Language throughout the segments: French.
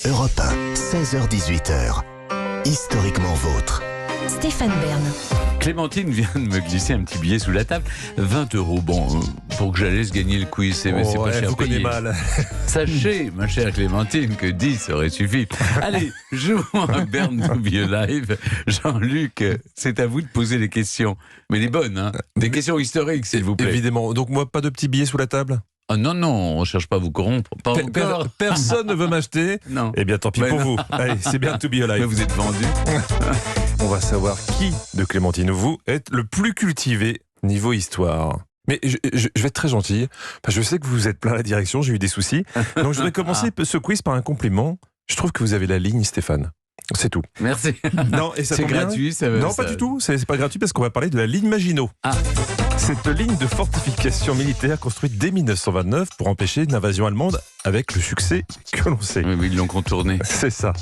Europe 1, 16h-18h. Historiquement vôtre. Stéphane Bern. Clémentine vient de me glisser un petit billet sous la table. 20 €. Bon, pour que je laisse gagner le quiz, c'est pas cher vous payé. connaissez mal. Sachez, ma chère Clémentine, que 10 aurait suffi. Allez, jouons à Bern to be alive. Jean-Luc, c'est à vous de poser les questions. Mais les bonnes, hein. Des questions historiques, s'il vous plaît. Évidemment. Donc moi, pas de petits billets sous la table. Oh non, non, on ne cherche pas à vous corrompre. Pas encore. Personne ne veut m'acheter. Non. Eh bien, tant pis Mais pour non. vous. Allez, c'est Bern to be Mais alive. vous êtes vendu. On va savoir qui de Clémentine, vous, êtes le plus cultivé niveau histoire. Mais je vais être très gentil, parce que je sais que vous êtes plein à la direction, j'ai eu des soucis. Donc je voudrais commencer ce quiz par un compliment. Je trouve que vous avez la ligne, Stéphane. C'est tout. Merci. Non, et ça C'est tombe bien. gratuit, ça Non, ça- pas du tout. C'est pas gratuit parce qu'on va parler de la ligne Maginot. Ah. Cette ligne de fortification militaire construite dès 1929 pour empêcher une invasion allemande avec le succès que l'on sait. Oui, ils l'ont contourné. C'est ça.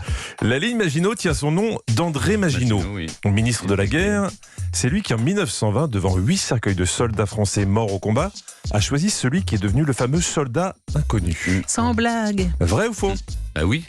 La ligne Maginot tient son nom d'André Maginot. Oui. Ministre de la guerre, c'est lui qui en 1920, devant 8 cercueils de soldats français morts au combat, a choisi celui qui est devenu le fameux soldat inconnu. Sans blague. Vrai ou faux? Ah oui.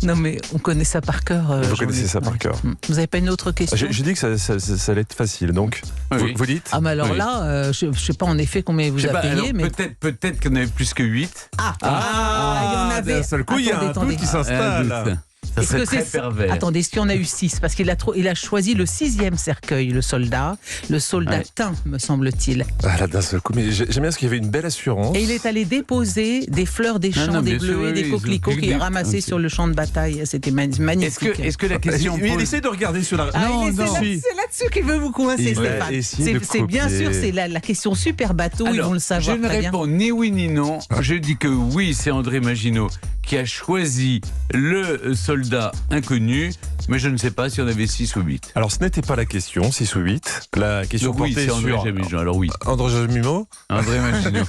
Non mais on connaît ça par cœur. Vous Jean-Luc. connaissez ça par cœur. Vous n'avez pas une autre question? J'ai dit que ça allait être facile, donc Oui. vous dites? Ah mais alors Oui. là, je ne sais pas en effet combien il Je vous sais a pas, payé, alors, mais... peut-être qu'il y en avait plus que 8. il y en avait... d'un seul coup, il y a un Attendez, doute qui attendez. s'installe. Ça Est-ce serait que très c'est pervers. Attendez, est-ce qu'il y en a eu 6? Parce qu'il a choisi le 6e cercueil, le soldat Ouais. Tain, me semble-t-il. Ah là, d'un seul coup, mais j'aime bien parce qu'il y avait une belle assurance. Et il est allé déposer des fleurs des champs, non, des bien sûr, bleus et oui, des ils ont coquelicots pris qu'il a du- ramassés ok. sur le champ de bataille. C'était magnifique. Est-ce que la question Il pose... essaie de regarder sur la... Ah, non, c'est non. là-dessus qu'il veut vous coincer, Il va Stéphane. essayer de C'est bien copier. sûr, c'est la question super bateau, ils Alors, vont le savoir je ne très bien. réponds ni oui ni non. Je dis que oui, c'est André Maginot qui a choisi le soldat inconnu, mais je ne sais pas si on avait 6 ou 8. Alors, ce n'était pas la question, 6 ou 8. La question Donc oui, portait c'est André sur Maginot. Alors oui, André Maginot. André Maginot.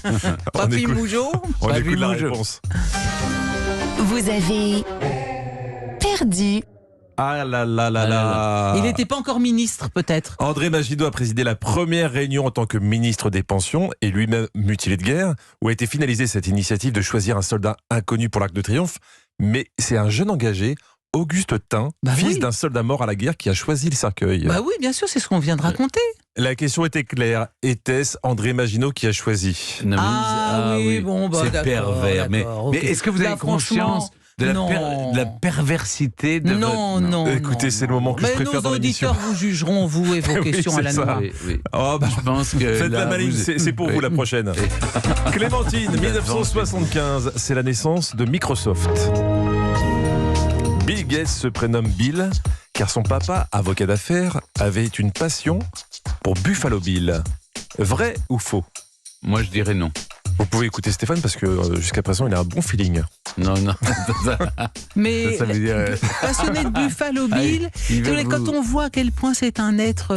On Papy écoute, Mougeot. on Papy écoute la Mougeot. réponse. Vous avez perdu. Ah là là là là. Il n'était pas encore ministre, peut-être. André Maginot a présidé la première réunion en tant que ministre des Pensions et lui-même mutilé de guerre, où a été finalisée cette initiative de choisir un soldat inconnu pour l'Arc de Triomphe. Mais c'est un jeune engagé, Auguste Tain, fils oui. d'un soldat mort à la guerre, qui a choisi le cercueil. Bah oui, bien sûr, c'est ce qu'on vient de raconter. La question était claire. Était-ce André Maginot qui a choisi? Non, mais- oui, bon, bah, c'est d'accord, pervers. Mais d'accord, ok. est-ce que vous Là, avez conscience de non. de la perversité de Non, votre... non. Écoutez, non, c'est le non. moment que je Mais préfère nos dans l'émission. auditeurs vous jugeront, vous et vos Oui, questions à c'est la ça. noix. Oui, oui. Oh, bah, Je pense que faites la là, maligne, vous- c'est pour vous Oui. la prochaine. Clémentine, 1975, c'est la naissance de Microsoft. Bill Gates se prénomme Bill car son papa, avocat d'affaires, avait une passion pour Buffalo Bill. Vrai ou faux? Moi, je dirais non. Vous pouvez écouter Stéphane parce que jusqu'à présent, il a un bon feeling. Non, non. Mais Ça veut dire... passionné de Buffalo Bill, il veut quand vous- on voit à quel point c'est un être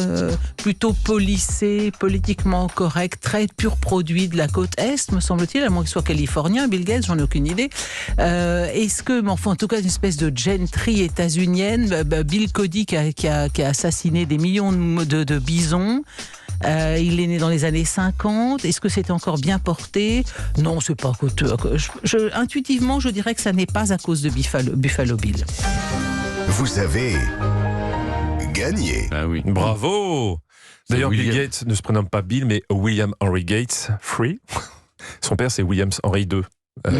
plutôt policé, politiquement correct, très pur produit de la côte Est, me semble-t-il, à moins qu'il soit californien, Bill Gates, j'en ai aucune idée. Est-ce que, mais enfin, en tout cas, une espèce de gentry états-unienne, Bill Cody qui a assassiné des millions de bisons. Il est né dans les années 50. Est-ce que c'était encore bien porté? Non, c'est pas coûteux. Intuitivement, je dirais que ça n'est pas à cause de Buffalo Bill. Vous avez gagné. Ah oui. Bravo! D'ailleurs, Bill William. Gates ne se prénomme pas Bill, mais William Henry Gates III. Son père, c'est William Henry II,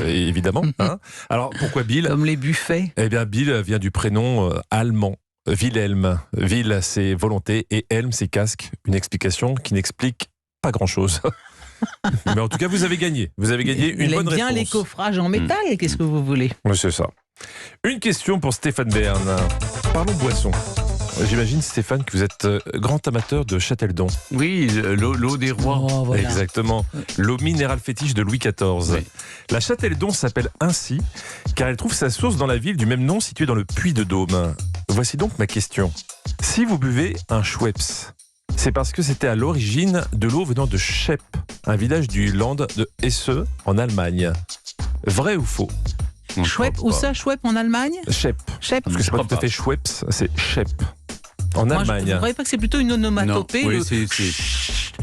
évidemment. Hein. Alors, pourquoi Bill? Comme les buffets. Eh bien, Bill vient du prénom allemand. Wilhelm. Will, c'est volonté, et Helm, c'est casque. Une explication qui n'explique pas grand-chose. Mais en tout cas, vous avez gagné. Vous avez gagné une Il aime bonne bien réponse. les coffrages en métal, qu'est-ce que vous voulez? Oui, c'est ça. Une question pour Stéphane Bern. Parlons boisson. J'imagine, Stéphane, que vous êtes grand amateur de Châteldon. Oui, l'eau des rois. Oh, voilà. Exactement. L'eau minérale fétiche de Louis XIV. Oui. La Châteldon s'appelle ainsi car elle trouve sa source dans la ville du même nom située dans le Puy-de-Dôme. Voici donc ma question. Si vous buvez un Schweppes, c'est parce que c'était à l'origine de l'eau venant de Schepp, un village du Land de Hesse en Allemagne. Vrai ou faux? On Schweppes, croit où pas. ça, Schweppes en Allemagne? Schepp. Schweppes. Parce que c'est Je pas crois tout à pas. fait Schweppes, c'est Schepp. En Moi, Allemagne. vous ne croyez pas que c'est plutôt une onomatopée Non, oui, le c'est- chut,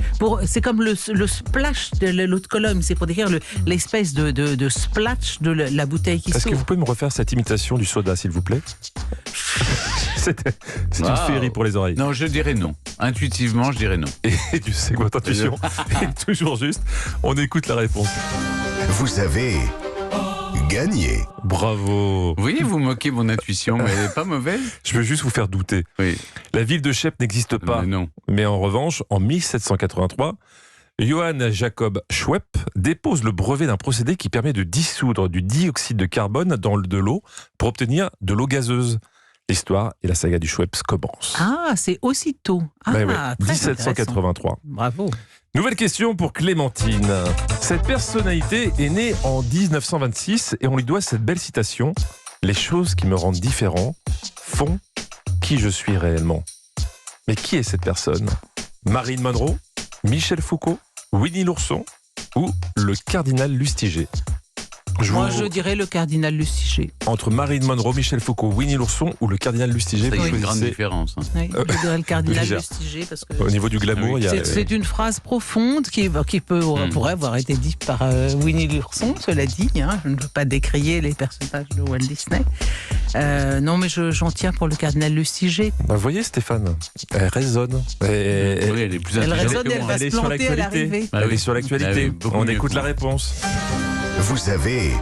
C'est comme le splash de l'eau de Cologne, c'est pour décrire l'espèce de splash de la bouteille qui Est-ce s'ouvre. que vous pouvez me refaire cette imitation du soda, s'il vous plaît? C'est une Wow. féerie pour les oreilles. Non, je dirais non. Intuitivement, je dirais non. Et tu sais que votre intuition est toujours juste. On écoute la réponse. Vous avez gagné. Bravo. Vous voyez, vous moquez mon intuition, mais elle n'est pas mauvaise. Je veux juste vous faire douter. Oui. La ville de Chep n'existe pas. Mais non. Mais en revanche, en 1783, Johann Jacob Schwepp dépose le brevet d'un procédé qui permet de dissoudre du dioxyde de carbone dans de l'eau pour obtenir de l'eau gazeuse. L'histoire et la saga du Schweppes commence. Ah, c'est aussitôt. Ah, Ouais, ouais. très 1783. intéressant. Bravo. Nouvelle question pour Clémentine. Cette personnalité est née en 1926 et on lui doit cette belle citation. Les choses qui me rendent différent font qui je suis réellement. Mais qui est cette personne? Marilyn Monroe, Michel Foucault, Winnie l'ourson ou le cardinal Lustiger? Moi, je dirais le cardinal Lustiger. Entre Marilyn Monroe, Michel Foucault, Winnie l'ourson ou le cardinal Lustiger, Ça y vous est, une grande choisissez. différence. Hein. Oui, je dirais le cardinal Légère. Lustiger parce que Au niveau du glamour, Ah oui. il y a... c'est une phrase profonde qui pourrait avoir été dite par Winnie l'ourson, cela dit. Hein, je ne veux pas décrier les personnages de Walt Disney. Non, mais j'en tiens pour le cardinal Lustiger. Vous voyez Stéphane, elle résonne. Oui, elle est plus Elle intelligente résonne que et elle moi. va Elle se est sur planter à l'actualité. l'arrivée. Ah Elle oui. est sur l'actualité. Ah oui, beaucoup On mieux écoute que la moi. réponse. Vous avez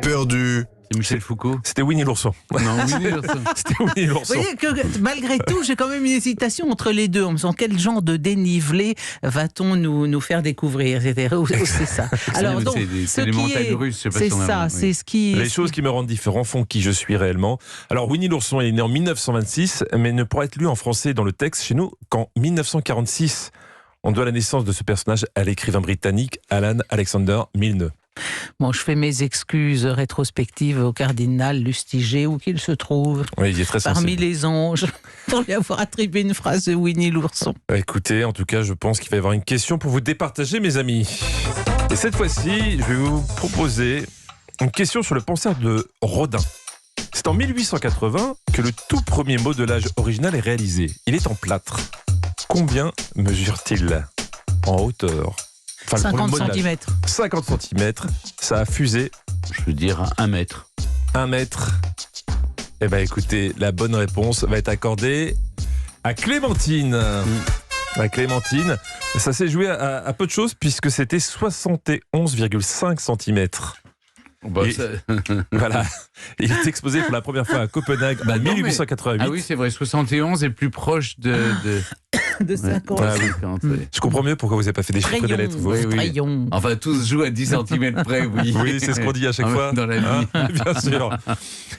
perdu. C'est Michel Foucault. C'était Winnie l'ourson. Non, oui, ça. C'était Winnie Vous l'ourson. voyez que malgré tout, j'ai quand même une hésitation entre les deux. En me disant quel genre de dénivelé va-t-on nous faire découvrir, etc. C'est ça. Alors donc, c'est les montagnes russes, je sais pas c'est si on a- ça, oui. c'est ce qui. Les choses qui me rendent différent font qui je suis réellement. Alors Winnie l'ourson est né en 1926, mais ne pourra être lu en français dans le texte chez nous qu'en 1946. On doit la naissance de ce personnage à l'écrivain britannique Alan Alexander Milne. Bon, je fais mes excuses rétrospectives au cardinal Lustiger, où qu'il se trouve, Oui, il est très parmi sensible. les anges, pour lui avoir attribué une phrase de Winnie l'ourson. Écoutez, en tout cas, je pense qu'il va y avoir une question pour vous départager, mes amis. Et cette fois-ci, je vais vous proposer une question sur le penseur de Rodin. C'est en 1880 que le tout premier modelage original est réalisé. Il est en plâtre. Combien mesure-t-il en hauteur? Enfin, le premier 50 modelage. cm. 50 cm. Ça a fusé Je veux dire 1 mètre. 1 mètre. Eh bien, écoutez, la bonne réponse va être accordée à Clémentine. À Clémentine. Ça s'est joué à peu de choses puisque c'était 71,5 cm. Bah, Et- Voilà. Il est exposé pour la première fois à Copenhague en Bah non, mais- 1888. Ah oui, c'est vrai, 71 est plus proche de De 50. Ah oui. 50. Oui. Je comprends mieux pourquoi vous n'avez pas fait des chiffres des lettres. Vous. Oui, oui. Crayon. Enfin, tous se jouent à 10 cm près, oui. Oui, c'est ce qu'on dit à chaque Ah, fois. dans la vie. Hein, bien sûr.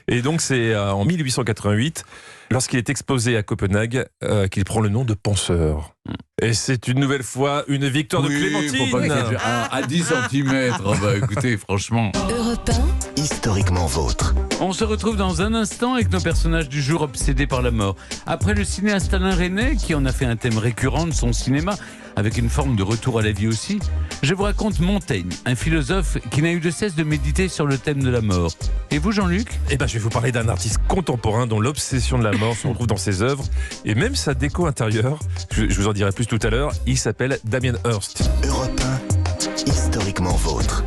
Et donc, c'est en 1888, lorsqu'il est exposé à Copenhague, qu'il prend le nom de penseur. Et c'est une nouvelle fois une victoire de Oui, Clémentine. faut pas exagérer. À 10 cm. Bah, écoutez, franchement. Europe 1, Historiquement vôtre. On se retrouve dans un instant avec nos personnages du jour obsédés par la mort. Après le cinéaste Alain Resnais, qui en a fait un thème récurrent de son cinéma, avec une forme de retour à la vie aussi, je vous raconte Montaigne, un philosophe qui n'a eu de cesse de méditer sur le thème de la mort. Et vous, Jean-Luc ? Eh ben, je vais vous parler d'un artiste contemporain dont l'obsession de la mort se retrouve dans ses œuvres et même sa déco intérieure. Je vous en dirai plus tout à l'heure. Il s'appelle Damien Hirst. Europe 1, historiquement vôtre.